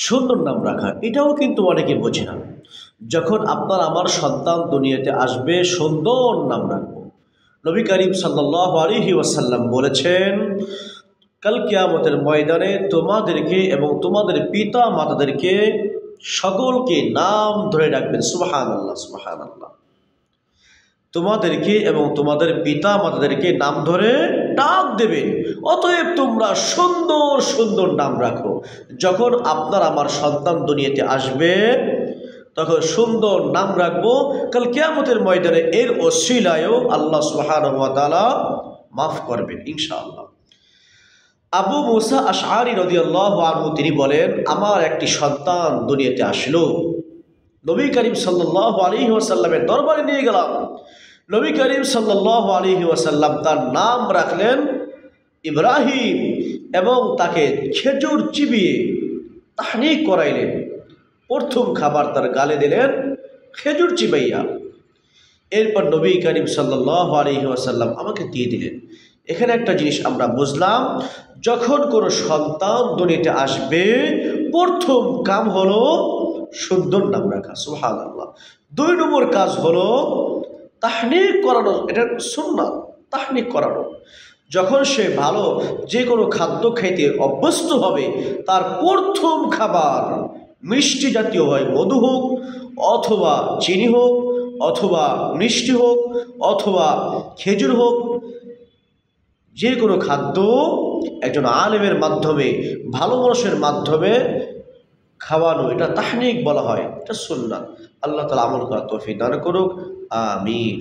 সুন্দর নাম রাখা এটাও কিন্তু অনেকে বোঝে না। যখন আপনার আমার সন্তান দুনিয়াতে আসবে, সুন্দর নাম রাখবো। নবী করিম সাল্লাল্লাহু আলাইহি ওয়াসাল্লাম বলেছেন, কাল কিয়ামতের ময়দানে তোমাদেরকে এবং তোমাদের পিতা মাতাদেরকে সকলকে নাম ধরে ডাকবেন। সুবহানাল্লাহ, সুবহানাল্লাহ। তোমাদেরকে এবং তোমাদের পিতা মাতাদেরকে নাম ধরে ডাক দেবে। অতএব তোমরা সুন্দর সুন্দর নাম রাখো। যখন আপনার আমার সন্তান দুনিয়াতে আসবে তখন সুন্দর নাম রাখবো। কাল কিয়ামতের ময়দানে এর ওসিলায়ও আল্লাহ সুবহানাহু ওয়া তাআলা মাফ করবেন ইনশাআল্লাহ। আবু মুসা আশআরী রাদিয়াল্লাহু আনহু তিনি বলেন, আমার একটি সন্তান দুনিয়াতে আসলো। নবী করিম সাল্লাল্লাহু আলাইহি ওয়াসাল্লামের দরবারে নিয়ে গেলাম। নবী করিম সাল্লাল্লাহু আলাইহি ওয়াসাল্লাম তার নাম রাখলেন ইব্রাহিম এবং তাকে খেজুর চিবিয়ে তাহনিক করাইলেন। প্রথম খাবার তার গালে দিলেন খেজুর চিবাইয়া। এরপর নবী করিম সাল্লাল্লাহু আলাইহি ওয়াসাল্লাম আমাকে দিয়ে দিলেন। এখানে একটা জিনিস আমরা বুঝলাম, যখন কোনো সন্তান দুনিয়াতে আসবে প্রথম কাম হলো সুন্দর নাম রাখা। সুবহানাল্লাহ। 2 নম্বর কাজ হলো তাহনিক করানো। এটা সুন্নাত, তাহনিক করানো। যখন সে ভালো যে কোনো খাদ্য খাইতে অভ্যস্ত হবে, তার প্রথম খাবার মিষ্টি জাতীয় হয়, মধু হোক অথবা চিনি হোক অথবা মিষ্টি হোক অথবা খেজুর হোক, যে কোনো খাদ্য একজন আলেমের মাধ্যমে, ভালো মানুষের মাধ্যমে খাওয়ানো, এটা তাহনিক বলা হয়, এটা সুন্নাত। আল্লাহ তাআলা আমল করার তৌফিক দান করুক। আমিন।